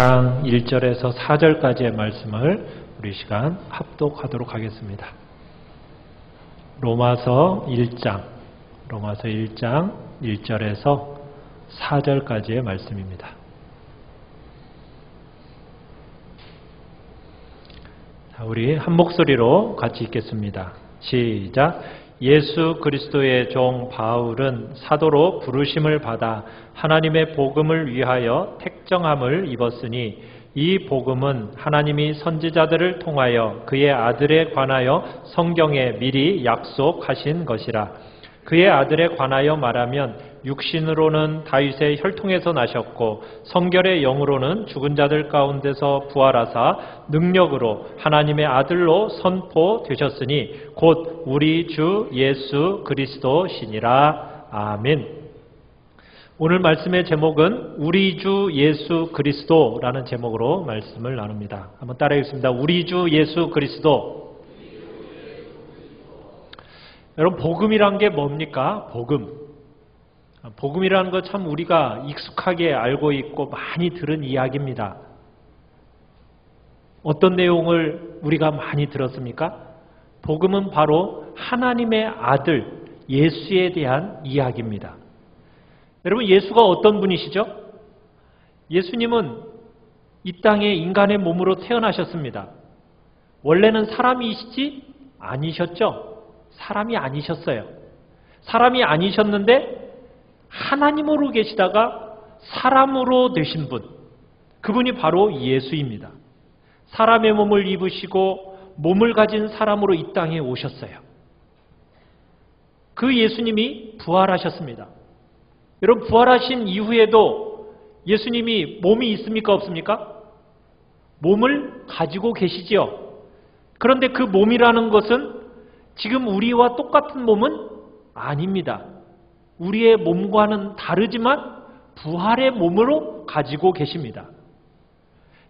1장 1절에서 4절까지의 말씀을 우리 시간 합독하도록 하겠습니다. 로마서 1장 1절에서 4절까지의 말씀입니다. 자, 우리 한 목소리로 같이 읽겠습니다. 시작. 예수 그리스도의 종 바울은 사도로 부르심을 받아 하나님의 복음을 위하여 택정함을 입었으니 이 복음은 하나님이 선지자들을 통하여 그의 아들에 관하여 성경에 미리 약속하신 것이라. 그의 아들에 관하여 말하면 육신으로는 다윗의 혈통에서 나셨고 성결의 영으로는 죽은 자들 가운데서 부활하사 능력으로 하나님의 아들로 선포되셨으니 곧 우리 주 예수 그리스도시니라. 아멘. 오늘 말씀의 제목은 우리 주 예수 그리스도라는 제목으로 말씀을 나눕니다. 한번 따라하겠습니다. 우리 주 예수 그리스도. 여러분, 복음이란 게 뭡니까? 복음이라는 거 참 우리가 익숙하게 알고 있고 많이 들은 이야기입니다. 어떤 내용을 우리가 많이 들었습니까? 복음은 바로 하나님의 아들 예수에 대한 이야기입니다. 여러분, 예수가 어떤 분이시죠? 예수님은 이 땅에 인간의 몸으로 태어나셨습니다. 원래는 사람이시지 아니셨죠? 사람이 아니셨어요. 사람이 아니셨는데 하나님으로 계시다가 사람으로 되신 분, 그분이 바로 예수입니다. 사람의 몸을 입으시고 몸을 가진 사람으로 이 땅에 오셨어요. 그 예수님이 부활하셨습니다. 여러분, 부활하신 이후에도 예수님이 몸이 있습니까? 없습니까? 몸을 가지고 계시지요. 그런데 그 몸이라는 것은 지금 우리와 똑같은 몸은 아닙니다. 우리의 몸과는 다르지만 부활의 몸으로 가지고 계십니다.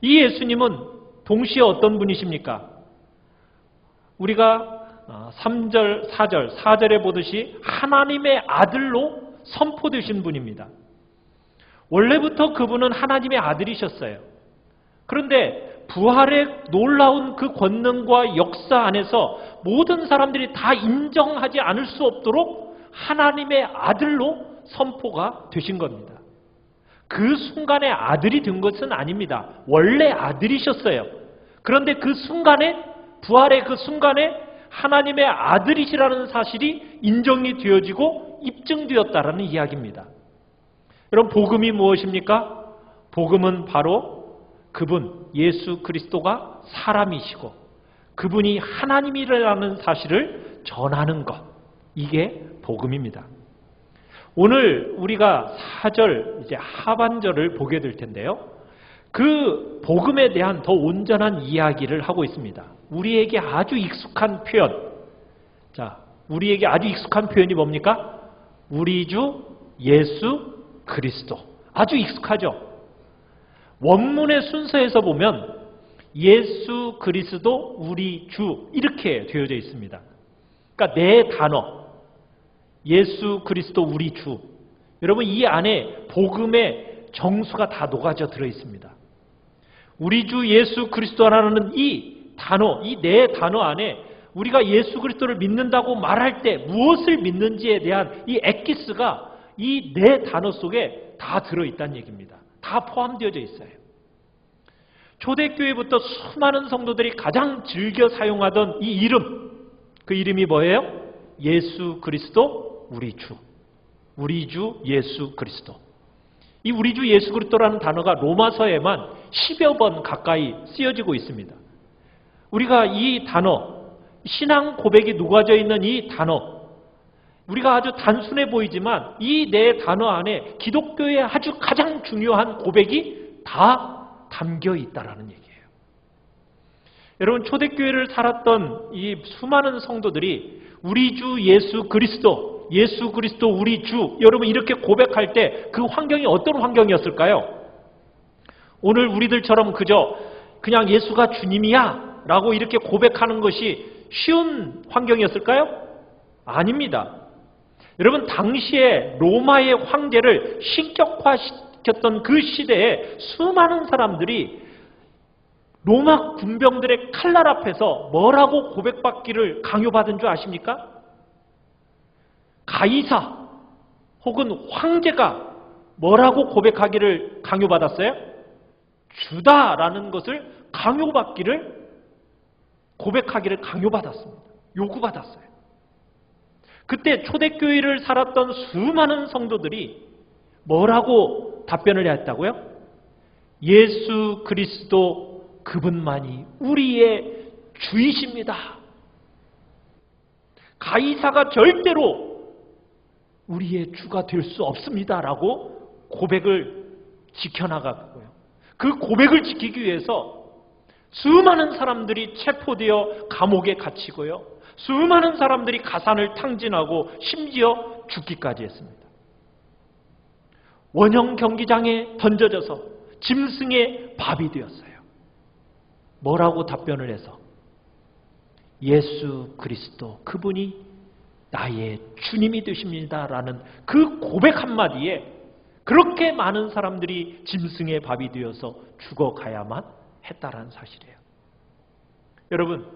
이 예수님은 동시에 어떤 분이십니까? 우리가 3절, 4절에 보듯이 하나님의 아들로 선포되신 분입니다. 원래부터 그분은 하나님의 아들이셨어요. 그런데 부활의 놀라운 그 권능과 역사 안에서 모든 사람들이 다 인정하지 않을 수 없도록 하나님의 아들로 선포가 되신 겁니다. 그 순간에 아들이 된 것은 아닙니다. 원래 아들이셨어요. 그런데 그 순간에, 부활의 그 순간에 하나님의 아들이시라는 사실이 인정이 되어지고 입증되었다라는 이야기입니다. 여러분, 복음이 무엇입니까? 복음은 바로 그분 예수 그리스도가 사람이시고 그분이 하나님이라는 사실을 전하는 것, 이게 복음입니다. 오늘 우리가 4절 이제 하반절을 보게 될 텐데요. 그 복음에 대한 더 온전한 이야기를 하고 있습니다. 우리에게 아주 익숙한 표현. 자, 우리에게 아주 익숙한 표현이 뭡니까? 우리 주 예수 그리스도. 아주 익숙하죠? 원문의 순서에서 보면 예수 그리스도 우리 주 이렇게 되어져 있습니다. 그러니까 네 단어. 예수 그리스도 우리 주. 여러분, 이 안에 복음의 정수가 다 녹아져 들어 있습니다. 우리 주 예수 그리스도라는 이 단어, 이 네 단어 안에 우리가 예수 그리스도를 믿는다고 말할 때 무엇을 믿는지에 대한 이 엑기스가 이 네 단어 속에 다 들어있다는 얘기입니다. 다 포함되어져 있어요. 초대교회부터 수많은 성도들이 가장 즐겨 사용하던 이 이름, 그 이름이 뭐예요? 예수 그리스도 우리 주. 우리 주 예수 그리스도. 이 우리 주 예수 그리스도라는 단어가 로마서에만 10여 번 가까이 쓰여지고 있습니다. 우리가 이 단어, 신앙 고백이 녹아져 있는 이 단어, 우리가 아주 단순해 보이지만 이 네 단어 안에 기독교의 아주 가장 중요한 고백이 다 담겨 있다라는 얘기예요. 여러분, 초대교회를 살았던 이 수많은 성도들이 우리 주 예수 그리스도 우리 주, 여러분 이렇게 고백할 때 그 환경이 어떤 환경이었을까요? 오늘 우리들처럼 그냥 예수가 주님이야 라고 이렇게 고백하는 것이 쉬운 환경이었을까요? 아닙니다. 여러분, 당시에 로마의 황제를 신격화시키는 박혔던 그 시대에 수많은 사람들이 로마 군병들의 칼날 앞에서 뭐라고 고백받기를 강요받은 줄 아십니까? 가이사 혹은 황제가 뭐라고 고백하기를 강요받았어요? 주다라는 것을 고백하기를 강요받았습니다. 요구받았어요. 그때 초대교회를 살았던 수많은 성도들이 뭐라고 답변을 해야 했다고요? 예수 그리스도 그분만이 우리의 주이십니다. 가이사가 절대로 우리의 주가 될 수 없습니다라고 고백을 지켜나가고요. 그 고백을 지키기 위해서 수많은 사람들이 체포되어 감옥에 갇히고요. 수많은 사람들이 가산을 탕진하고 심지어 죽기까지 했습니다. 원형 경기장에 던져져서 짐승의 밥이 되었어요. 뭐라고 답변을 해서? 예수 그리스도 그분이 나의 주님이 되십니다라는 그 고백 한마디에 그렇게 많은 사람들이 짐승의 밥이 되어서 죽어가야만 했다라는 사실이에요. 여러분,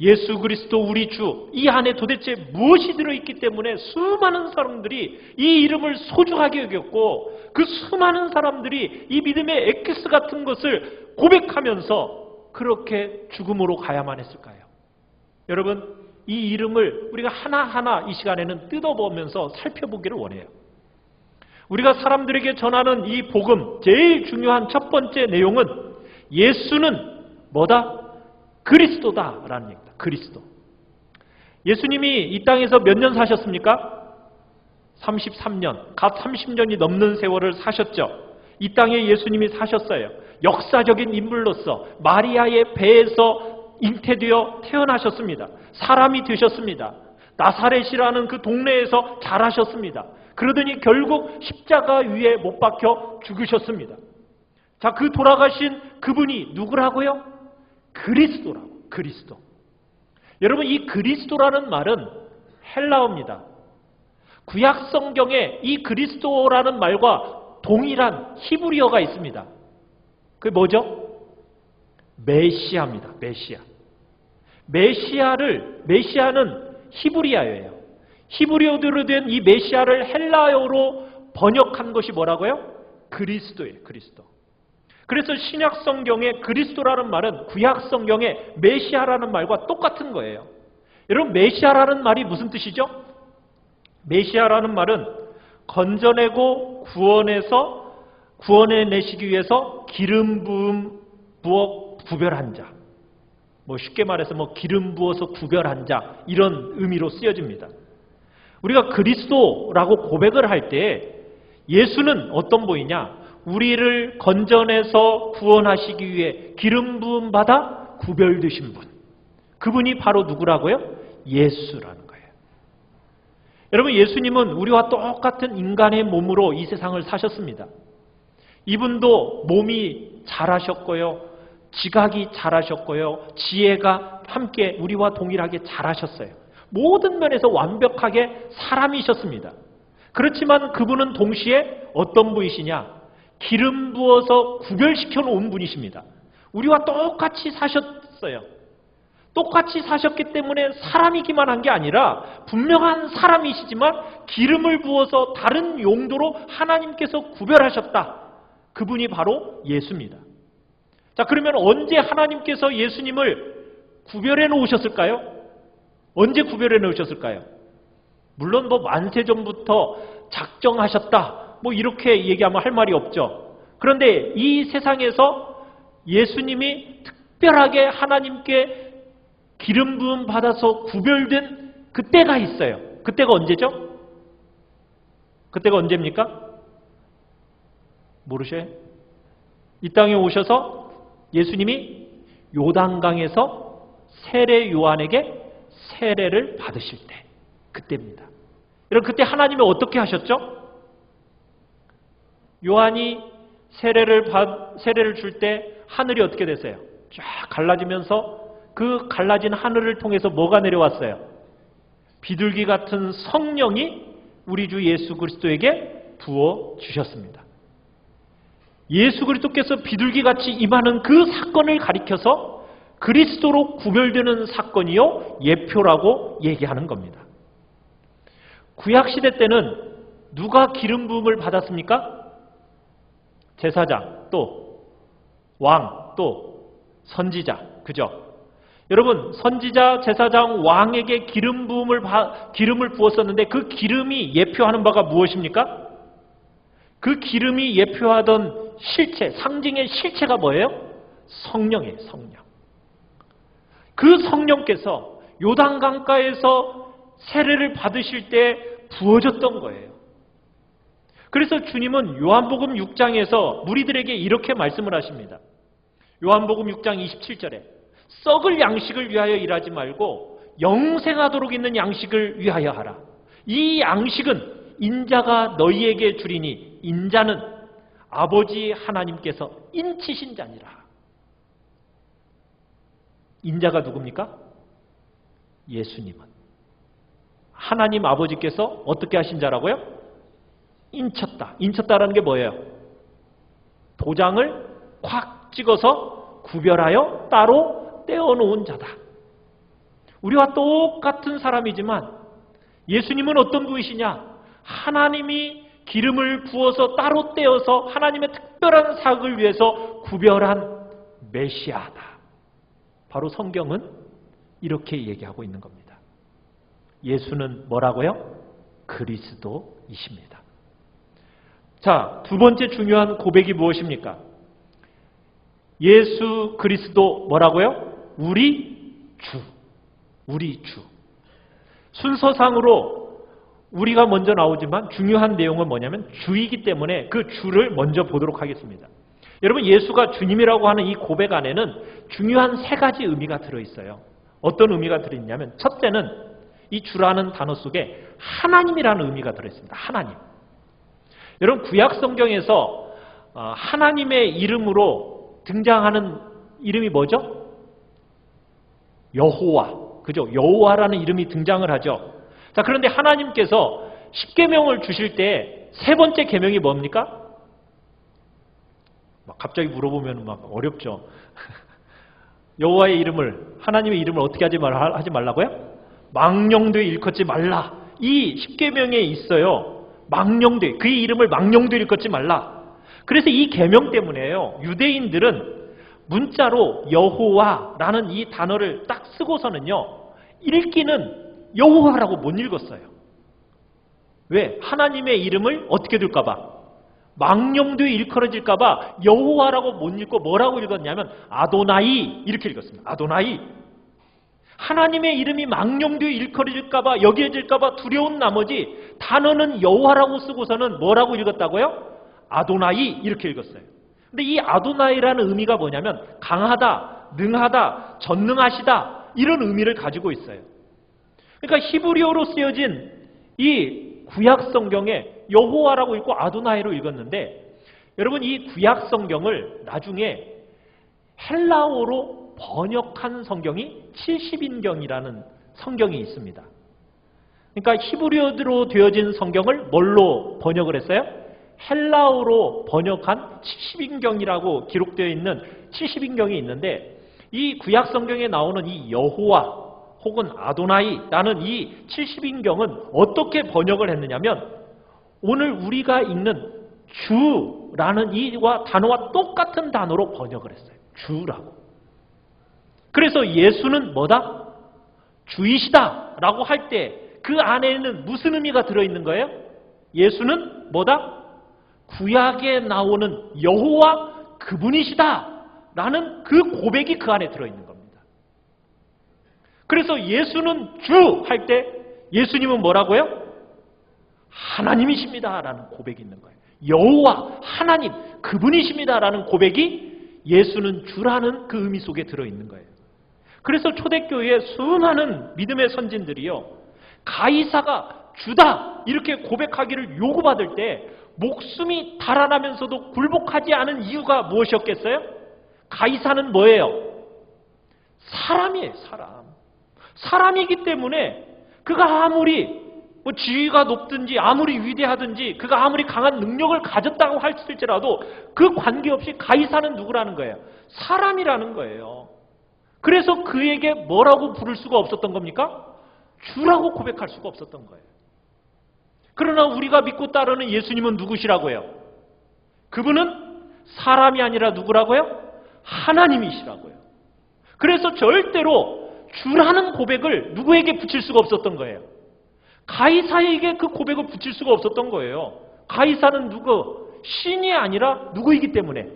예수 그리스도 우리 주, 이 안에 도대체 무엇이 들어있기 때문에 수많은 사람들이 이 이름을 소중하게 여겼고 그 수많은 사람들이 이 믿음의 엑기스 같은 것을 고백하면서 그렇게 죽음으로 가야만 했을까요? 여러분, 이 이름을 우리가 하나하나 이 시간에는 뜯어보면서 살펴보기를 원해요. 우리가 사람들에게 전하는 이 복음, 제일 중요한 첫 번째 내용은 예수는 뭐다? 그리스도다라는 얘기다. 그리스도. 예수님이 이 땅에서 몇 년 사셨습니까? 33년. 갓 30년이 넘는 세월을 사셨죠. 이 땅에 예수님이 사셨어요. 역사적인 인물로서 마리아의 배에서 잉태되어 태어나셨습니다. 사람이 되셨습니다. 나사렛이라는 그 동네에서 자라셨습니다. 그러더니 결국 십자가 위에 못 박혀 죽으셨습니다. 자, 그 돌아가신 그분이 누구라고요? 그리스도라고. 그리스도. 여러분, 이 그리스도라는 말은 헬라어입니다. 구약 성경에 이 그리스도라는 말과 동일한 히브리어가 있습니다. 그게 뭐죠? 메시아입니다. 메시아. 메시아는 히브리어예요. 히브리어로 된 이 메시아를 헬라어로 번역한 것이 뭐라고요? 그리스도예요. 그리스도. 그래서 신약 성경에 그리스도라는 말은 구약 성경에 메시아라는 말과 똑같은 거예요. 여러분, 메시아라는 말이 무슨 뜻이죠? 메시아라는 말은 건져내고 구원해내시기 위해서 기름 부어 구별한 자. 쉽게 말해서 기름 부어서 구별한 자, 이런 의미로 쓰여집니다. 우리가 그리스도라고 고백을 할 때 예수는 어떤 분이냐? 우리를 건져내서 구원하시기 위해 기름 부음 받아 구별되신 분. 그분이 바로 누구라고요? 예수라는 거예요. 여러분, 예수님은 우리와 똑같은 인간의 몸으로 이 세상을 사셨습니다. 이분도 몸이 자라셨고요. 지각이 자라셨고요. 지혜가 함께 우리와 동일하게 자라셨어요. 모든 면에서 완벽하게 사람이셨습니다. 그렇지만 그분은 동시에 어떤 분이시냐? 기름 부어서 구별시켜 놓은 분이십니다. 우리와 똑같이 사셨어요. 똑같이 사셨기 때문에 사람이기만 한 게 아니라 분명한 사람이시지만 기름을 부어서 다른 용도로 하나님께서 구별하셨다. 그분이 바로 예수입니다. 자, 그러면 언제 하나님께서 예수님을 구별해 놓으셨을까요? 언제 구별해 놓으셨을까요? 물론 만세 전부터 작정하셨다. 이렇게 얘기하면 할 말이 없죠. 그런데 이 세상에서 예수님이 특별하게 하나님께 기름 부음 받아서 구별된 그때가 있어요. 그때가 언제죠? 그때가 언제입니까? 모르셔요? 이 땅에 오셔서 예수님이 요단강에서 세례 요한에게 세례를 받으실 때, 그때입니다. 여러분, 그때 하나님이 어떻게 하셨죠? 요한이 세례를 줄 때 하늘이 어떻게 됐어요? 쫙 갈라지면서 그 갈라진 하늘을 통해서 뭐가 내려왔어요? 비둘기 같은 성령이 우리 주 예수 그리스도에게 부어 주셨습니다. 예수 그리스도께서 비둘기같이 임하는 그 사건을 가리켜서 그리스도로 구별되는 사건이요 예표라고 얘기하는 겁니다. 구약시대 때는 누가 기름 부음을 받았습니까? 제사장, 또 왕, 또 선지자, 그죠? 여러분, 선지자, 제사장, 왕에게 기름을 부었었는데 그 기름이 예표하는 바가 무엇입니까? 그 기름이 예표하던 실체, 상징의 실체가 뭐예요? 성령이에요, 성령. 그 성령께서 요단강가에서 세례를 받으실 때 부어졌던 거예요. 그래서 주님은 요한복음 6장에서 무리들에게 이렇게 말씀을 하십니다. 요한복음 6장 27절에 썩을 양식을 위하여 일하지 말고 영생하도록 있는 양식을 위하여 하라. 이 양식은 인자가 너희에게 주리니 인자는 아버지 하나님께서 인치신 자니라. 인자가 누굽니까? 예수님은. 하나님 아버지께서 어떻게 하신 자라고요? 인쳤다. 인쳤다라는 게 뭐예요? 도장을 콱 찍어서 구별하여 따로 떼어놓은 자다. 우리와 똑같은 사람이지만 예수님은 어떤 분이시냐? 하나님이 기름을 부어서 따로 떼어서 하나님의 특별한 사역을 위해서 구별한 메시아다. 바로 성경은 이렇게 얘기하고 있는 겁니다. 예수는 뭐라고요? 그리스도이십니다. 자, 두 번째 중요한 고백이 무엇입니까? 예수 그리스도 뭐라고요? 우리 주. 우리 주. 순서상으로 우리가 먼저 나오지만 중요한 내용은 뭐냐면 주이기 때문에 그 주를 먼저 보도록 하겠습니다. 여러분, 예수가 주님이라고 하는 이 고백 안에는 중요한 세 가지 의미가 들어있어요. 어떤 의미가 들어있냐면 첫째는 이 주라는 단어 속에 하나님이라는 의미가 들어있습니다. 하나님. 여러분, 구약 성경에서 하나님의 이름으로 등장하는 이름이 뭐죠? 여호와. 그죠? 여호와라는 이름이 등장을 하죠. 자, 그런데 하나님께서 십계명을 주실 때 세 번째 계명이 뭡니까? 갑자기 물어보면 막 어렵죠. 여호와의 이름을, 하나님의 이름을 어떻게 하지 말라고요? 망령되이 일컫지 말라. 이 십계명에 있어요. 망령되, 그의 이름을 망령되이 일컫지 말라. 그래서 이 계명 때문에요. 유대인들은 문자로 여호와라는 이 단어를 딱 쓰고서는요, 읽기는 여호와라고 못 읽었어요. 왜? 하나님의 이름을 어떻게 둘까 봐? 망령되이 일컬어질까 봐 여호와라고 못 읽고 뭐라고 읽었냐면 아도나이 이렇게 읽었습니다. 아도나이. 하나님의 이름이 망령되이 일컬어질까 봐, 여겨질까 봐 두려운 나머지 단어는 여호와라고 쓰고서는 뭐라고 읽었다고요? 아도나이 이렇게 읽었어요. 근데 이 아도나이라는 의미가 뭐냐면 강하다, 능하다, 전능하시다 이런 의미를 가지고 있어요. 그러니까 히브리어로 쓰여진 이 구약 성경에 여호와라고 읽고 아도나이로 읽었는데, 여러분, 이 구약 성경을 나중에 헬라어로 번역한 성경이 70인경이라는 성경이 있습니다. 그러니까 히브리어로 되어진 성경을 뭘로 번역을 했어요? 헬라어로 번역한 70인경이라고 기록되어 있는 70인경이 있는데, 이 구약 성경에 나오는 이 여호와 혹은 아도나이라는 이 70인경은 어떻게 번역을 했느냐면 오늘 우리가 읽는 주라는 이와 단어와 똑같은 단어로 번역을 했어요. 주라고. 그래서 예수는 뭐다? 주이시다라고 할 때 그 안에는 무슨 의미가 들어있는 거예요? 예수는 뭐다? 구약에 나오는 여호와 그분이시다라는 그 고백이 그 안에 들어있는 겁니다. 그래서 예수는 주 할 때 예수님은 뭐라고요? 하나님이십니다라는 고백이 있는 거예요. 여호와 하나님 그분이십니다라는 고백이 예수는 주라는 그 의미 속에 들어있는 거예요. 그래서 초대교회의 수많은 믿음의 선진들이요, 가이사가 주다 이렇게 고백하기를 요구받을 때 목숨이 달아나면서도 굴복하지 않은 이유가 무엇이었겠어요? 가이사는 뭐예요? 사람이에요. 사람이기 때문에 그가 아무리 뭐 지위가 높든지 아무리 위대하든지 그가 아무리 강한 능력을 가졌다고 할지라도 그 관계없이 가이사는 누구라는 거예요? 사람이라는 거예요. 그래서 그에게 뭐라고 부를 수가 없었던 겁니까? 주라고 고백할 수가 없었던 거예요. 그러나 우리가 믿고 따르는 예수님은 누구시라고요? 그분은 사람이 아니라 누구라고요? 하나님이시라고요. 그래서 절대로 주라는 고백을 누구에게 붙일 수가 없었던 거예요. 가이사에게 그 고백을 붙일 수가 없었던 거예요. 가이사는 누구? 신이 아니라 누구이기 때문에?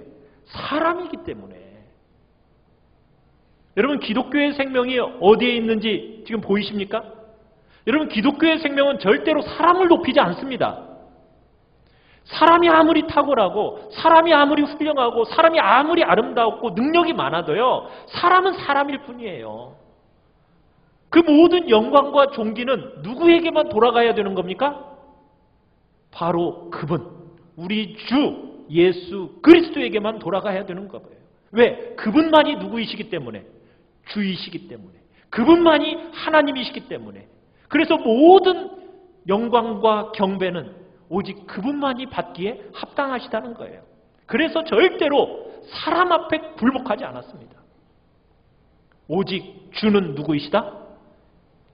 사람이기 때문에. 여러분, 기독교의 생명이 어디에 있는지 지금 보이십니까? 여러분, 기독교의 생명은 절대로 사람을 높이지 않습니다. 사람이 아무리 탁월하고 사람이 아무리 훌륭하고 사람이 아무리 아름답고 능력이 많아도요, 사람은 사람일 뿐이에요. 그 모든 영광과 존귀는 누구에게만 돌아가야 되는 겁니까? 바로 그분, 우리 주 예수 그리스도에게만 돌아가야 되는 거예요. 왜? 그분만이 누구이시기 때문에, 주이시기 때문에, 그분만이 하나님이시기 때문에. 그래서 모든 영광과 경배는 오직 그분만이 받기에 합당하시다는 거예요. 그래서 절대로 사람 앞에 굴복하지 않았습니다. 오직 주는 누구이시다?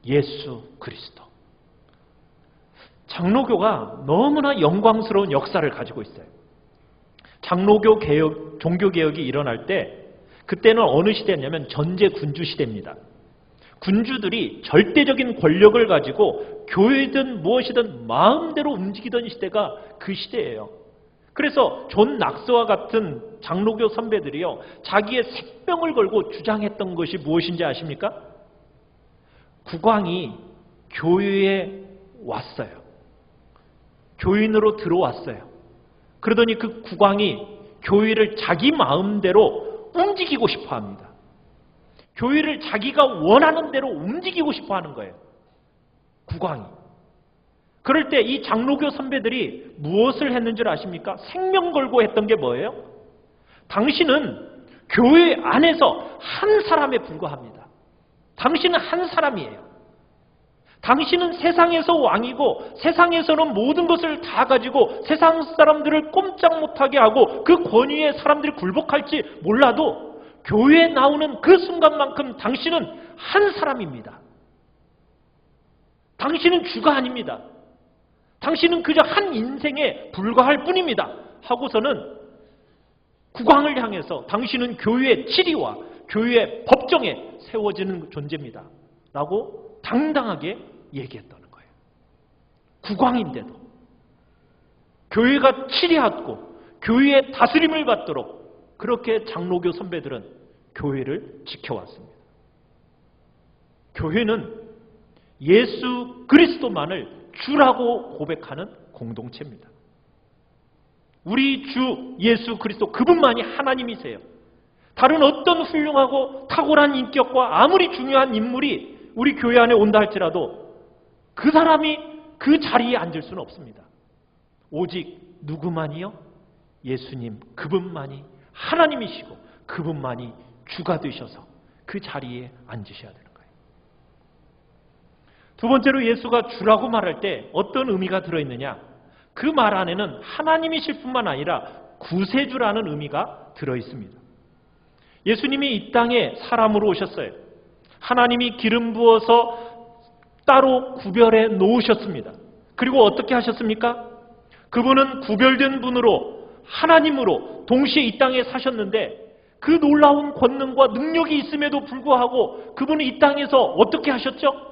예수 그리스도. 장로교가 너무나 영광스러운 역사를 가지고 있어요. 장로교 개혁, 종교개혁이 일어날 때, 그때는 어느 시대였냐면 전제군주 시대입니다. 군주들이 절대적인 권력을 가지고 교회든 무엇이든 마음대로 움직이던 시대가 그 시대예요. 그래서 존 낙스와 같은 장로교 선배들이요, 자기의 생명을 걸고 주장했던 것이 무엇인지 아십니까? 국왕이 교회에 왔어요. 교인으로 들어왔어요. 그러더니 그 국왕이 교회를 자기 마음대로 움직이고 싶어 합니다. 교회를 자기가 원하는 대로 움직이고 싶어 하는 거예요. 국왕이. 그럴 때 이 장로교 선배들이 무엇을 했는 줄 아십니까? 생명 걸고 했던 게 뭐예요? 당신은 교회 안에서 한 사람에 불과합니다. 당신은 한 사람이에요. 당신은 세상에서 왕이고 세상에서는 모든 것을 다 가지고 세상 사람들을 꼼짝 못하게 하고 그 권위에 사람들이 굴복할지 몰라도 교회에 나오는 그 순간만큼 당신은 한 사람입니다. 당신은 주가 아닙니다. 당신은 그저 한 인생에 불과할 뿐입니다. 하고서는 국왕을 향해서 당신은 교회의 치리와 교회의 법정에 세워지는 존재입니다. 라고 당당하게 얘기했다는 거예요. 국왕인데도 교회가 치리하고 교회의 다스림을 받도록 그렇게 장로교 선배들은 교회를 지켜왔습니다. 교회는 예수 그리스도만을 주라고 고백하는 공동체입니다. 우리 주 예수 그리스도, 그분만이 하나님이세요. 다른 어떤 훌륭하고 탁월한 인격과 아무리 중요한 인물이 우리 교회 안에 온다 할지라도 그 사람이 그 자리에 앉을 수는 없습니다. 오직 누구만이요? 예수님, 그분만이 하나님이시고 그분만이 주가 되셔서 그 자리에 앉으셔야 되는 거예요. 두 번째로, 예수가 주라고 말할 때 어떤 의미가 들어있느냐? 그 말 안에는 하나님이실 뿐만 아니라 구세주라는 의미가 들어있습니다. 예수님이 이 땅에 사람으로 오셨어요. 하나님이 기름 부어서 따로 구별해 놓으셨습니다. 그리고 어떻게 하셨습니까? 그분은 구별된 분으로 하나님으로 동시에 이 땅에 사셨는데 그 놀라운 권능과 능력이 있음에도 불구하고 그분은 이 땅에서 어떻게 하셨죠?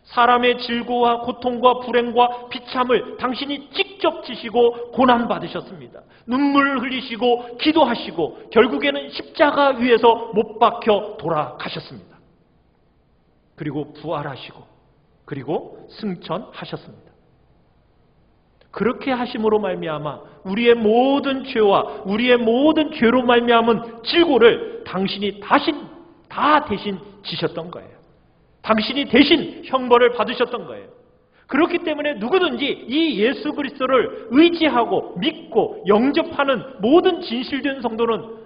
사람의 질고와 고통과 불행과 비참을 당신이 직접 지시고 고난받으셨습니다. 눈물 흘리시고 기도하시고 결국에는 십자가 위에서 못 박혀 돌아가셨습니다. 그리고 부활하시고 그리고 승천하셨습니다. 그렇게 하심으로 말미암아 우리의 모든 죄와 우리의 모든 죄로 말미암은 질고를 당신이 다 대신 지셨던 거예요. 당신이 대신 형벌을 받으셨던 거예요. 그렇기 때문에 누구든지 이 예수 그리스도를 의지하고 믿고 영접하는 모든 진실된 성도는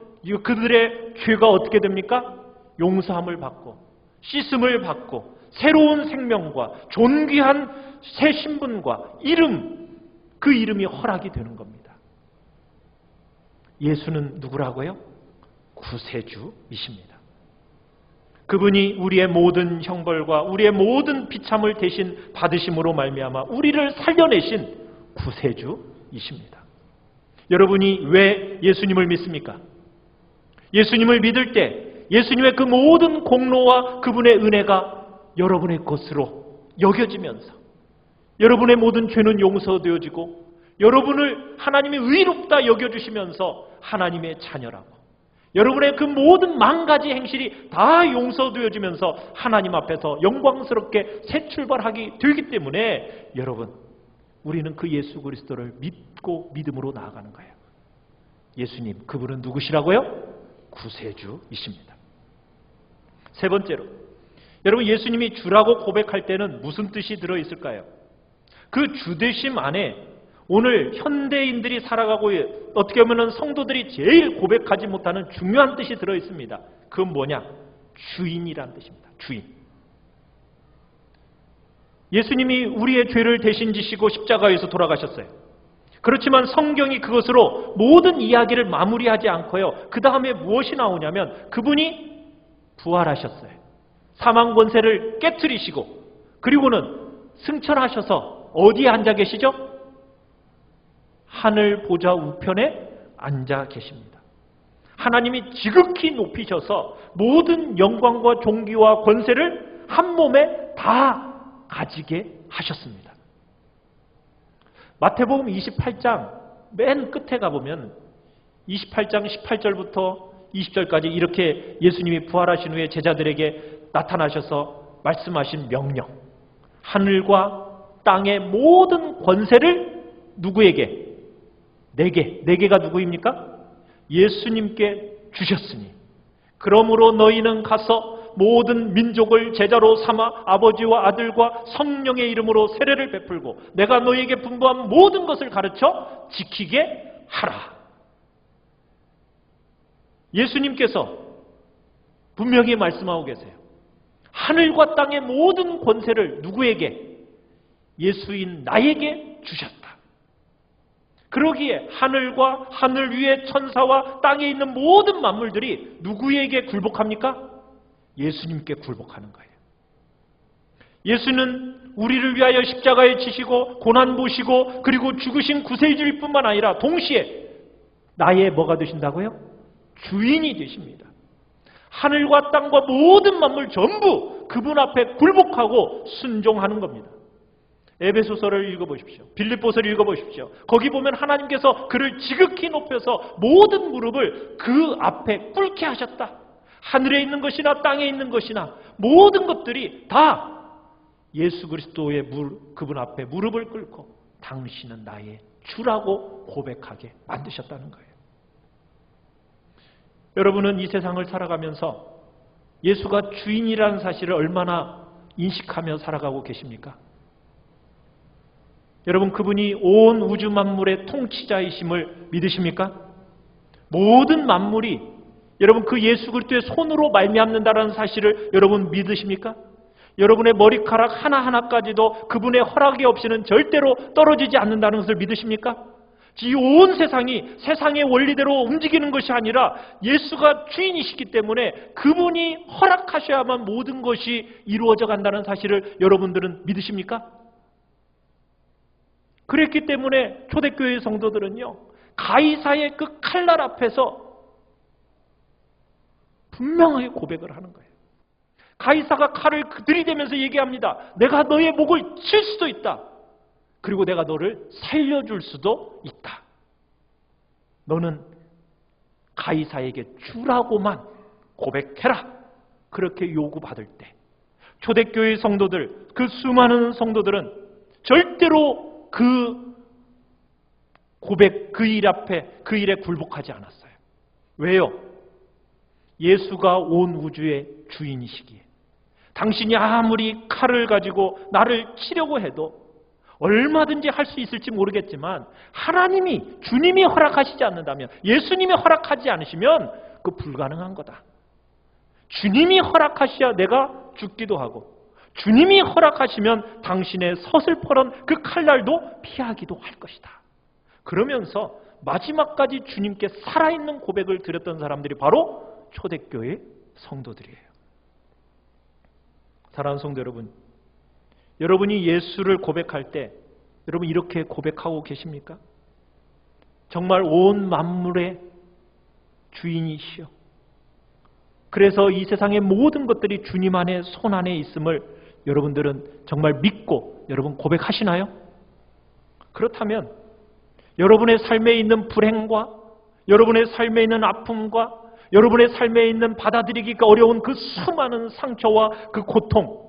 그들의 죄가 어떻게 됩니까? 용서함을 받고 씻음을 받고 새로운 생명과 존귀한 새 신분과 이름, 그 이름이 허락이 되는 겁니다. 예수는 누구라고요? 구세주이십니다. 그분이 우리의 모든 형벌과 우리의 모든 비참을 대신 받으심으로 말미암아 우리를 살려내신 구세주이십니다. 여러분이 왜 예수님을 믿습니까? 예수님을 믿을 때 예수님의 그 모든 공로와 그분의 은혜가 여러분의 것으로 여겨지면서 여러분의 모든 죄는 용서되어지고 여러분을 하나님의 의롭다 여겨주시면서 하나님의 자녀라고 여러분의 그 모든 망가지 행실이 다 용서되어지면서 하나님 앞에서 영광스럽게 새 출발하기 되기 때문에 여러분, 우리는 그 예수 그리스도를 믿고 믿음으로 나아가는 거예요. 예수님, 그분은 누구시라고요? 구세주이십니다. 세 번째로, 여러분 예수님이 주라고 고백할 때는 무슨 뜻이 들어있을까요? 그 주되심 안에 오늘 현대인들이 살아가고 어떻게 보면 성도들이 제일 고백하지 못하는 중요한 뜻이 들어있습니다. 그건 뭐냐? 주인이라는 뜻입니다. 주인. 예수님이 우리의 죄를 대신 지시고 십자가에서 돌아가셨어요. 그렇지만 성경이 그것으로 모든 이야기를 마무리하지 않고요. 그 다음에 무엇이 나오냐면 그분이 부활하셨어요. 사망 권세를 깨트리시고 그리고는 승천하셔서 어디에 앉아 계시죠? 하늘 보좌 우편에 앉아 계십니다. 하나님이 지극히 높이셔서 모든 영광과 존귀와 권세를 한 몸에 다 가지게 하셨습니다. 마태복음 28장 맨 끝에 가보면 28장 18절부터 20절까지 이렇게 예수님이 부활하신 후에 제자들에게 나타나셔서 말씀하신 명령, 하늘과 땅의 모든 권세를 누구에게? 네 개가 누구입니까? 예수님께 주셨으니 그러므로 너희는 가서 모든 민족을 제자로 삼아 아버지와 아들과 성령의 이름으로 세례를 베풀고 내가 너희에게 분부한 모든 것을 가르쳐 지키게 하라. 예수님께서 분명히 말씀하고 계세요. 하늘과 땅의 모든 권세를 누구에게? 예수인 나에게 주셨다. 그러기에 하늘과 하늘 위의 천사와 땅에 있는 모든 만물들이 누구에게 굴복합니까? 예수님께 굴복하는 거예요. 예수는 우리를 위하여 십자가에 지시고 고난 보시고 그리고 죽으신 구세주일 뿐만 아니라 동시에 나의 뭐가 되신다고요? 주인이 되십니다. 하늘과 땅과 모든 만물 전부 그분 앞에 굴복하고 순종하는 겁니다. 에베소서를 읽어보십시오. 빌립보서를 읽어보십시오. 거기 보면 하나님께서 그를 지극히 높여서 모든 무릎을 그 앞에 꿇게 하셨다. 하늘에 있는 것이나 땅에 있는 것이나 모든 것들이 다 예수 그리스도의 그분 앞에 무릎을 꿇고 당신은 나의 주라고 고백하게 만드셨다는 거예요. 여러분은 이 세상을 살아가면서 예수가 주인이라는 사실을 얼마나 인식하며 살아가고 계십니까? 여러분 그분이 온 우주 만물의 통치자이심을 믿으십니까? 모든 만물이 여러분 그 예수 그리스도의 손으로 말미암는다는 사실을 여러분 믿으십니까? 여러분의 머리카락 하나하나까지도 그분의 허락이 없이는 절대로 떨어지지 않는다는 것을 믿으십니까? 이 온 세상이 세상의 원리대로 움직이는 것이 아니라 예수가 주인이시기 때문에 그분이 허락하셔야만 모든 것이 이루어져 간다는 사실을 여러분들은 믿으십니까? 그랬기 때문에 초대교회 성도들은요, 가이사의 그 칼날 앞에서 분명하게 고백을 하는 거예요. 가이사가 칼을 들이대면서 얘기합니다. 내가 너의 목을 칠 수도 있다. 그리고 내가 너를 살려줄 수도 있다. 너는 가이사에게 주라고만 고백해라. 그렇게 요구받을 때 초대교회 성도들, 그 수많은 성도들은 절대로 그 고백, 그 일 앞에, 그 일에 굴복하지 않았어요. 왜요? 예수가 온 우주의 주인이시기에 당신이 아무리 칼을 가지고 나를 치려고 해도 얼마든지 할 수 있을지 모르겠지만 하나님이, 주님이 허락하시지 않는다면, 예수님이 허락하지 않으시면 그 불가능한 거다. 주님이 허락하셔야 내가 죽기도 하고 주님이 허락하시면 당신의 서슬퍼런 그 칼날도 피하기도 할 것이다. 그러면서 마지막까지 주님께 살아있는 고백을 드렸던 사람들이 바로 초대교회 성도들이에요. 사랑하는 성도 여러분, 여러분이 예수를 고백할 때 여러분 이렇게 고백하고 계십니까? 정말 온 만물의 주인이시여, 그래서 이 세상의 모든 것들이 주님 안에 손 안에 있음을 여러분들은 정말 믿고 여러분 고백하시나요? 그렇다면 여러분의 삶에 있는 불행과 여러분의 삶에 있는 아픔과 여러분의 삶에 있는 받아들이기가 어려운 그 수많은 상처와 그 고통,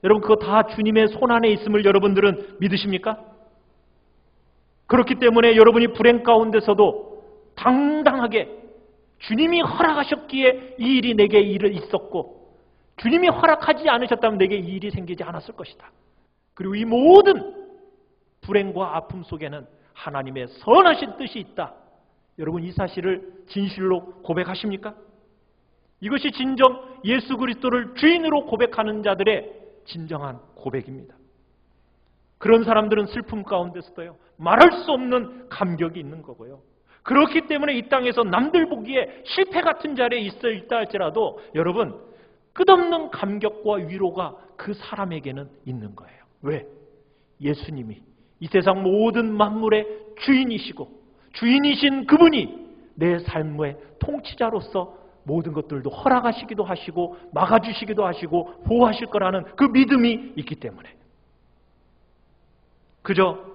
여러분 그거 다 주님의 손 안에 있음을 여러분들은 믿으십니까? 그렇기 때문에 여러분이 불행 가운데서도 당당하게 주님이 허락하셨기에 이 일이 내게 있었고 주님이 허락하지 않으셨다면 내게 이 일이 생기지 않았을 것이다. 그리고 이 모든 불행과 아픔 속에는 하나님의 선하신 뜻이 있다. 여러분 이 사실을 진실로 고백하십니까? 이것이 진정 예수 그리스도를 주인으로 고백하는 자들의 진정한 고백입니다. 그런 사람들은 슬픔 가운데서도요, 말할 수 없는 감격이 있는 거고요. 그렇기 때문에 이 땅에서 남들 보기에 실패 같은 자리에 있다 할지라도 여러분 끝없는 감격과 위로가 그 사람에게는 있는 거예요. 왜? 예수님이 이 세상 모든 만물의 주인이시고 주인이신 그분이 내 삶의 통치자로서 모든 것들도 허락하시기도 하시고 막아주시기도 하시고 보호하실 거라는 그 믿음이 있기 때문에 그저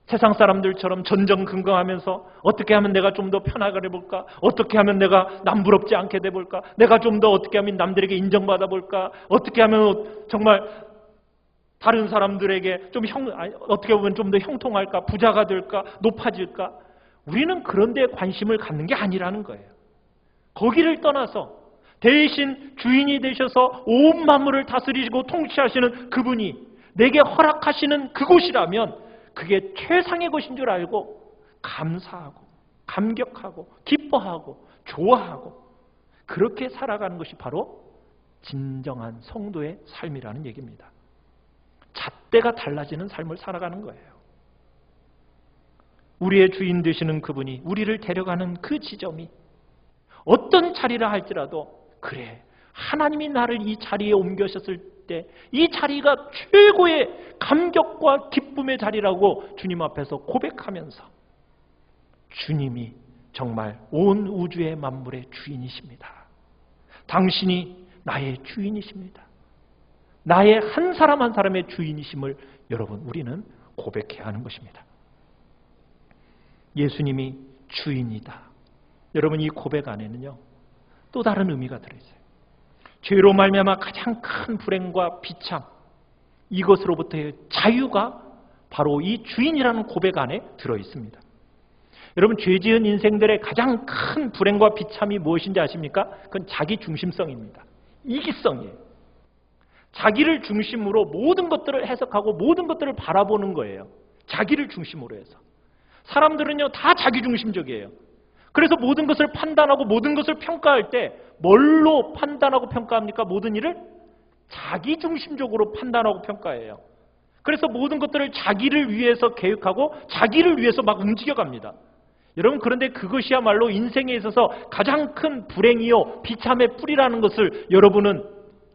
세상 사람들처럼 전전긍긍하면서 어떻게 하면 내가 좀 더 편하게 해볼까? 어떻게 하면 내가 남부럽지 않게 돼볼까? 내가 좀 더 어떻게 하면 남들에게 인정받아 볼까? 어떻게 하면 정말 다른 사람들에게 어떻게 보면 좀 더 형통할까? 부자가 될까? 높아질까? 우리는 그런 데 관심을 갖는 게 아니라는 거예요. 거기를 떠나서 대신 주인이 되셔서 온 만물을 다스리시고 통치하시는 그분이 내게 허락하시는 그곳이라면 그게 최상의 것인 줄 알고 감사하고 감격하고 기뻐하고 좋아하고 그렇게 살아가는 것이 바로 진정한 성도의 삶이라는 얘기입니다. 잣대가 달라지는 삶을 살아가는 거예요. 우리의 주인 되시는 그분이 우리를 데려가는 그 지점이 어떤 자리라 할지라도 그래, 하나님이 나를 이 자리에 옮겨셨을 때 이 자리가 최고의 감격과 기쁨의 자리라고 주님 앞에서 고백하면서 주님이 정말 온 우주의 만물의 주인이십니다. 당신이 나의 주인이십니다. 나의 한 사람 한 사람의 주인이심을 여러분 우리는 고백해야 하는 것입니다. 예수님이 주인이다. 여러분 이 고백 안에는요 또 다른 의미가 들어있어요. 죄로 말미암아 가장 큰 불행과 비참, 이것으로부터의 자유가 바로 이 주인이라는 고백 안에 들어있습니다. 여러분 죄 지은 인생들의 가장 큰 불행과 비참이 무엇인지 아십니까? 그건 자기 중심성입니다. 이기성이에요. 자기를 중심으로 모든 것들을 해석하고 모든 것들을 바라보는 거예요. 자기를 중심으로 해서. 사람들은요 다 자기 중심적이에요. 그래서 모든 것을 판단하고 모든 것을 평가할 때 뭘로 판단하고 평가합니까? 모든 일을 자기 중심적으로 판단하고 평가해요. 그래서 모든 것들을 자기를 위해서 계획하고 자기를 위해서 막 움직여갑니다. 여러분 그런데 그것이야말로 인생에 있어서 가장 큰 불행이요 비참의 뿌리라는 것을 여러분은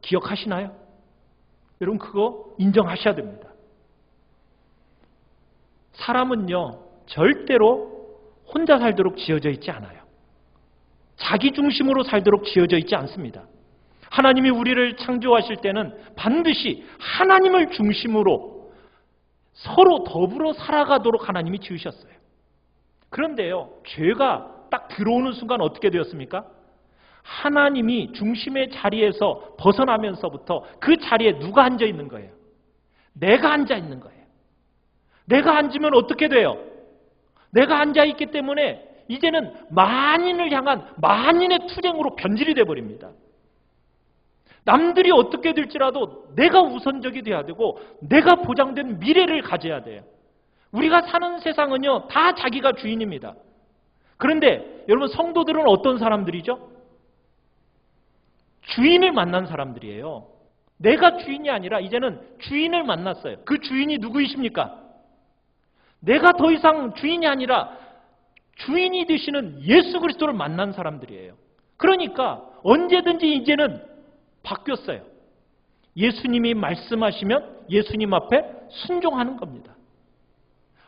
기억하시나요? 여러분 그거 인정하셔야 됩니다. 사람은요 절대로 혼자 살도록 지어져 있지 않아요. 자기 중심으로 살도록 지어져 있지 않습니다. 하나님이 우리를 창조하실 때는 반드시 하나님을 중심으로 서로 더불어 살아가도록 하나님이 지으셨어요. 그런데요, 죄가 딱 들어오는 순간 어떻게 되었습니까? 하나님이 중심의 자리에서 벗어나면서부터 그 자리에 누가 앉아 있는 거예요? 내가 앉아 있는 거예요. 내가 앉으면 어떻게 돼요? 내가 앉아있기 때문에 이제는 만인을 향한 만인의 투쟁으로 변질이 되어버립니다. 남들이 어떻게 될지라도 내가 우선적이 돼야 되고 내가 보장된 미래를 가져야 돼요. 우리가 사는 세상은요 다 자기가 주인입니다. 그런데 여러분 성도들은 어떤 사람들이죠? 주인을 만난 사람들이에요. 내가 주인이 아니라 이제는 주인을 만났어요. 그 주인이 누구이십니까? 내가 더 이상 주인이 아니라 주인이 되시는 예수 그리스도를 만난 사람들이에요. 그러니까 언제든지 이제는 바뀌었어요. 예수님이 말씀하시면 예수님 앞에 순종하는 겁니다.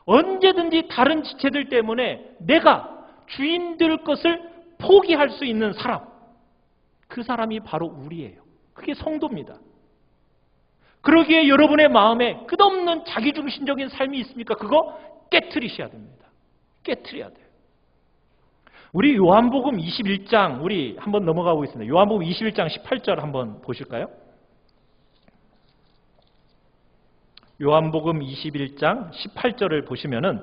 언제든지 다른 지체들 때문에 내가 주인 될 것을 포기할 수 있는 사람, 그 사람이 바로 우리예요. 그게 성도입니다. 그러기에 여러분의 마음에 끝없는 자기중심적인 삶이 있습니까? 그거 깨트리셔야 됩니다. 깨트려야 돼요. 우리 요한복음 21장 우리 한번 넘어가 보겠습니다. 요한복음 21장 18절 한번 보실까요? 요한복음 21장 18절을 보시면은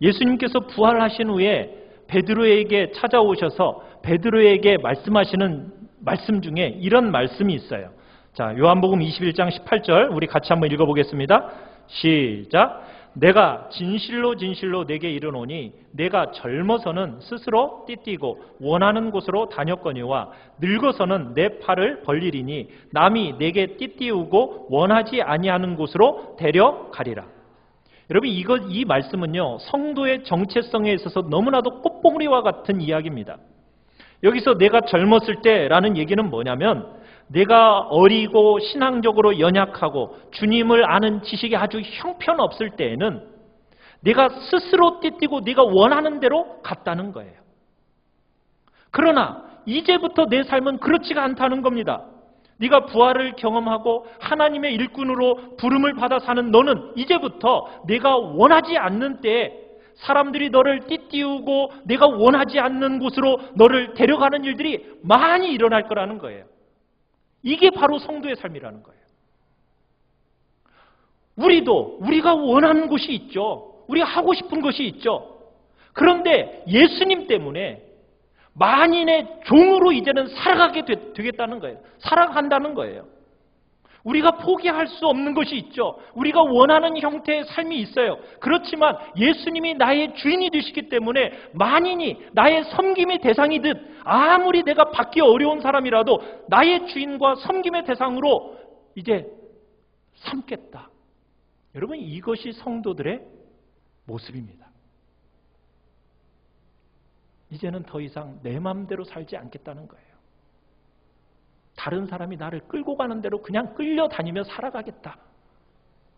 예수님께서 부활하신 후에 베드로에게 찾아오셔서 베드로에게 말씀하시는 말씀 중에 이런 말씀이 있어요. 자, 요한복음 21장 18절 우리 같이 한번 읽어보겠습니다. 시작. 내가 진실로 진실로 내게 이르노니 내가 젊어서는 스스로 띠띠고 원하는 곳으로 다녔거니와 늙어서는 내 팔을 벌리리니 남이 내게 띠띠우고 원하지 아니하는 곳으로 데려가리라. 여러분 이 말씀은요 성도의 정체성에 있어서 너무나도 꽃봉오리와 같은 이야기입니다. 여기서 내가 젊었을 때라는 얘기는 뭐냐면 내가 어리고 신앙적으로 연약하고 주님을 아는 지식이 아주 형편없을 때에는 내가 스스로 띠띠고 네가 원하는 대로 갔다는 거예요. 그러나 이제부터 내 삶은 그렇지가 않다는 겁니다. 네가 부활을 경험하고 하나님의 일꾼으로 부름을 받아 사는 너는 이제부터 내가 원하지 않는 때에 사람들이 너를 띠띠우고 내가 원하지 않는 곳으로 너를 데려가는 일들이 많이 일어날 거라는 거예요. 이게 바로 성도의 삶이라는 거예요. 우리가 원하는 곳이 있죠. 우리가 하고 싶은 것이 있죠. 그런데 예수님 때문에 만인의 종으로 이제는 살아가게 되겠다는 거예요. 살아간다는 거예요. 우리가 포기할 수 없는 것이 있죠. 우리가 원하는 형태의 삶이 있어요. 그렇지만 예수님이 나의 주인이 되시기 때문에 만인이 나의 섬김의 대상이듯 아무리 내가 받기 어려운 사람이라도 나의 주인과 섬김의 대상으로 이제 삼겠다. 여러분 이것이 성도들의 모습입니다. 이제는 더 이상 내 마음대로 살지 않겠다는 거예요. 다른 사람이 나를 끌고 가는 대로 그냥 끌려다니며 살아가겠다.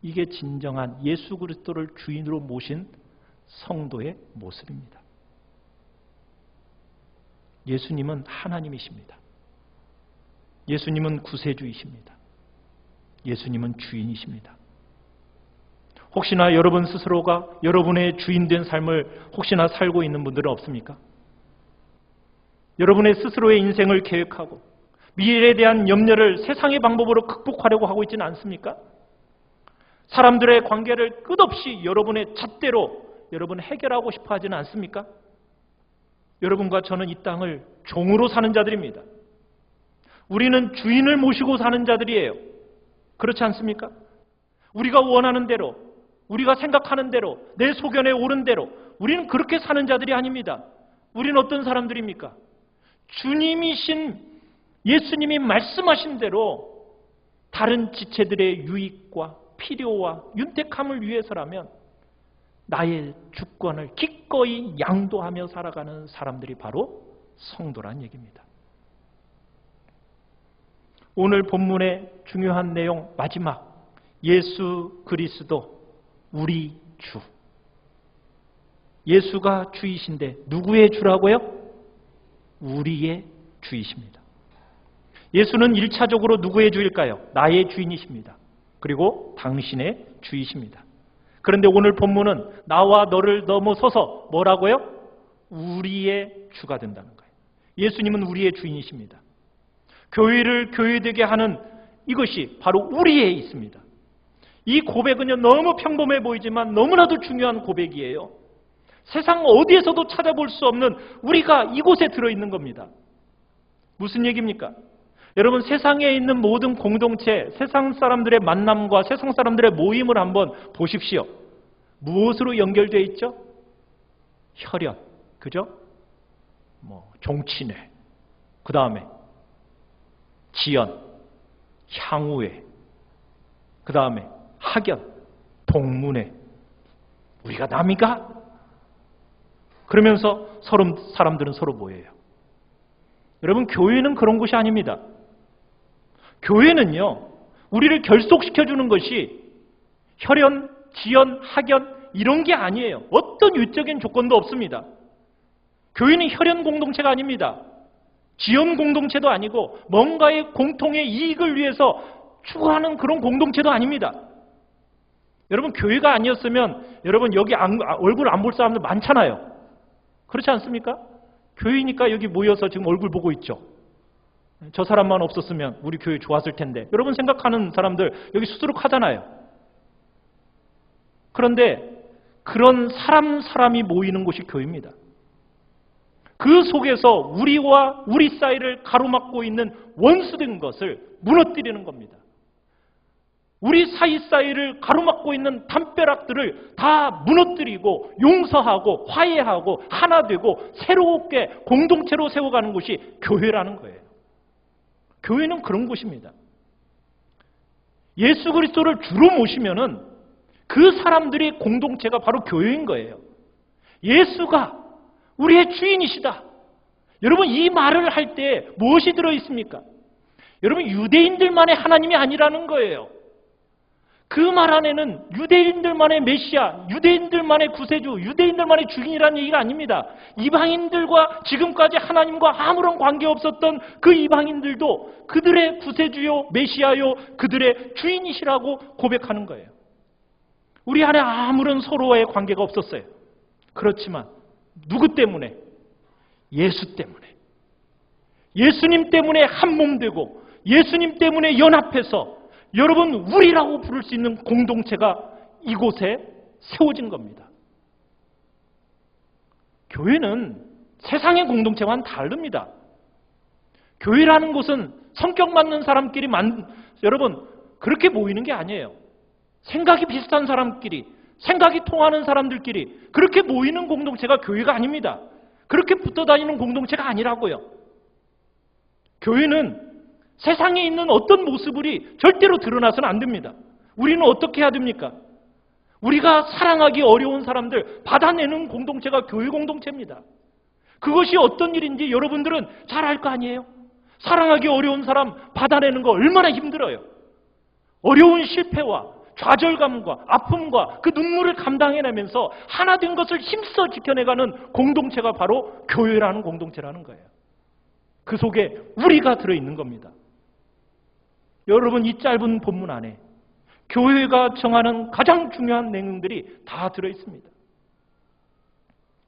이게 진정한 예수 그리스도를 주인으로 모신 성도의 모습입니다. 예수님은 하나님이십니다. 예수님은 구세주이십니다. 예수님은 주인이십니다. 혹시나 여러분 스스로가 여러분의 주인된 삶을 혹시나 살고 있는 분들은 없습니까? 여러분의 스스로의 인생을 계획하고 미래에 대한 염려를 세상의 방법으로 극복하려고 하고 있지는 않습니까? 사람들의 관계를 끝없이 여러분의 잣대로 여러분 해결하고 싶어 하지는 않습니까? 여러분과 저는 이 땅을 종으로 사는 자들입니다. 우리는 주인을 모시고 사는 자들이에요. 그렇지 않습니까? 우리가 원하는 대로, 우리가 생각하는 대로, 내 소견에 옳은 대로 우리는 그렇게 사는 자들이 아닙니다. 우리는 어떤 사람들입니까? 주님이신 예수님이 말씀하신 대로 다른 지체들의 유익과 필요와 윤택함을 위해서라면 나의 주권을 기꺼이 양도하며 살아가는 사람들이 바로 성도란 얘기입니다. 오늘 본문의 중요한 내용 마지막 예수 그리스도 우리 주. 예수가 주이신데 누구의 주라고요? 우리의 주이십니다. 예수는 1차적으로 누구의 주일까요? 나의 주인이십니다. 그리고 당신의 주이십니다. 그런데 오늘 본문은 나와 너를 넘어서서 뭐라고요? 우리의 주가 된다는 거예요. 예수님은 우리의 주인이십니다. 교회를 교회되게 하는 이것이 바로 우리에 있습니다. 이 고백은요 너무 평범해 보이지만 너무나도 중요한 고백이에요. 세상 어디에서도 찾아볼 수 없는 우리가 이곳에 들어있는 겁니다. 무슨 얘기입니까? 여러분 세상에 있는 모든 공동체, 세상 사람들의 만남과 세상 사람들의 모임을 한번 보십시오. 무엇으로 연결되어 있죠? 혈연, 그죠? 종친회, 그 다음에 지연, 향후회, 그 다음에 학연, 동문회, 우리가 남이가? 그러면서 사람들은 서로 뭐예요? 여러분, 교회는 그런 곳이 아닙니다. 교회는요, 우리를 결속시켜주는 것이 혈연, 지연, 학연 이런 게 아니에요. 어떤 유적인 조건도 없습니다. 교회는 혈연 공동체가 아닙니다. 지연 공동체도 아니고 뭔가의 공통의 이익을 위해서 추구하는 그런 공동체도 아닙니다. 여러분, 교회가 아니었으면 여러분 여기 얼굴 안 볼 사람들 많잖아요. 그렇지 않습니까? 교회니까 여기 모여서 지금 얼굴 보고 있죠. 저 사람만 없었으면 우리 교회 좋았을 텐데. 여러분 생각하는 사람들 여기 수두룩하잖아요. 그런데 그런 사람이 모이는 곳이 교회입니다. 그 속에서 우리와 우리 사이를 가로막고 있는 원수된 것을 무너뜨리는 겁니다. 우리 사이를 가로막고 있는 담벼락들을 다 무너뜨리고 용서하고 화해하고 하나 되고 새롭게 공동체로 세워가는 곳이 교회라는 거예요. 교회는 그런 곳입니다. 예수 그리스도를 주로 모시면은 그 사람들이 공동체가 바로 교회인 거예요. 예수가 우리의 주인이시다. 여러분, 이 말을 할 때 무엇이 들어있습니까? 여러분, 유대인들만의 하나님이 아니라는 거예요. 그 말 안에는 유대인들만의 메시아, 유대인들만의 구세주, 유대인들만의 주인이라는 얘기가 아닙니다. 이방인들과 지금까지 하나님과 아무런 관계없었던 그 이방인들도 그들의 구세주요, 메시아요, 그들의 주인이시라고 고백하는 거예요. 우리 안에 아무런 서로와의 관계가 없었어요. 그렇지만 누구 때문에? 예수 때문에. 예수님 때문에 한 몸 되고 예수님 때문에 연합해서 여러분 우리라고 부를 수 있는 공동체가 이곳에 세워진 겁니다. 교회는 세상의 공동체와는 다릅니다. 교회라는 곳은 성격 맞는 사람끼리 여러분 그렇게 모이는 게 아니에요. 생각이 비슷한 사람끼리, 생각이 통하는 사람들끼리 그렇게 모이는 공동체가 교회가 아닙니다. 그렇게 붙어 다니는 공동체가 아니라고요. 교회는 세상에 있는 어떤 모습이 절대로 드러나서는 안 됩니다. 우리는 어떻게 해야 됩니까? 우리가 사랑하기 어려운 사람들 받아내는 공동체가 교회 공동체입니다. 그것이 어떤 일인지 여러분들은 잘 알 거 아니에요? 사랑하기 어려운 사람 받아내는 거 얼마나 힘들어요. 어려운 실패와 좌절감과 아픔과 그 눈물을 감당해내면서 하나 된 것을 힘써 지켜내가는 공동체가 바로 교회라는 공동체라는 거예요. 그 속에 우리가 들어있는 겁니다. 여러분, 이 짧은 본문 안에 교회가 정하는 가장 중요한 내용들이 다 들어있습니다.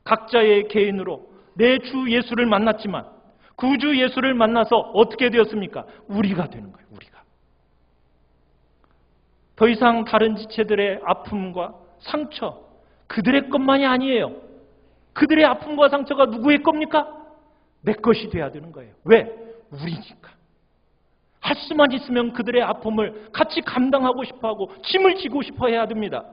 각자의 개인으로 내 주 예수를 만났지만 구주 예수를 만나서 어떻게 되었습니까? 우리가 되는 거예요. 우리가. 더 이상 다른 지체들의 아픔과 상처, 그들의 것만이 아니에요. 그들의 아픔과 상처가 누구의 겁니까? 내 것이 돼야 되는 거예요. 왜? 우리니까. 할 수만 있으면 그들의 아픔을 같이 감당하고 싶어하고 짐을 지고 싶어 해야 됩니다.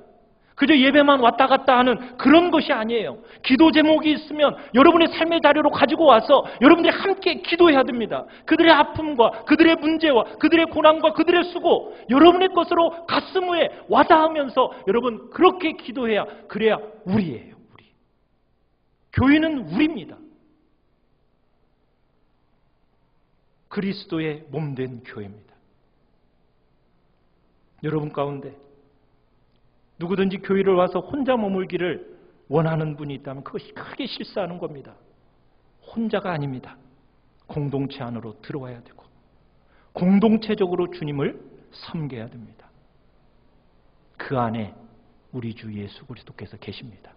그저 예배만 왔다 갔다 하는 그런 것이 아니에요. 기도 제목이 있으면 여러분의 삶의 자료로 가지고 와서 여러분들이 함께 기도해야 됩니다. 그들의 아픔과 그들의 문제와 그들의 고난과 그들의 수고 여러분의 것으로 가슴 위에 와닿으면서 여러분 그렇게 기도해야 그래야 우리예요. 우리. 교회는 우리입니다. 그리스도의 몸된 교회입니다. 여러분 가운데 누구든지 교회를 와서 혼자 머물기를 원하는 분이 있다면 그것이 크게 실수하는 겁니다. 혼자가 아닙니다. 공동체 안으로 들어와야 되고 공동체적으로 주님을 섬겨야 됩니다. 그 안에 우리 주 예수 그리스도께서 계십니다.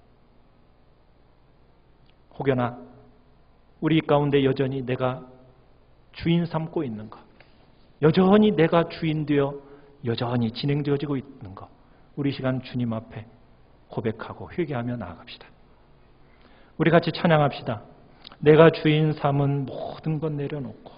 혹여나 우리 가운데 여전히 내가 주인 삼고 있는 것, 여전히 내가 주인 되어 여전히 진행되어지고 있는 것, 우리 시간 주님 앞에 고백하고 회개하며 나아갑시다. 우리 같이 찬양합시다. 내가 주인 삼은 모든 것 내려놓고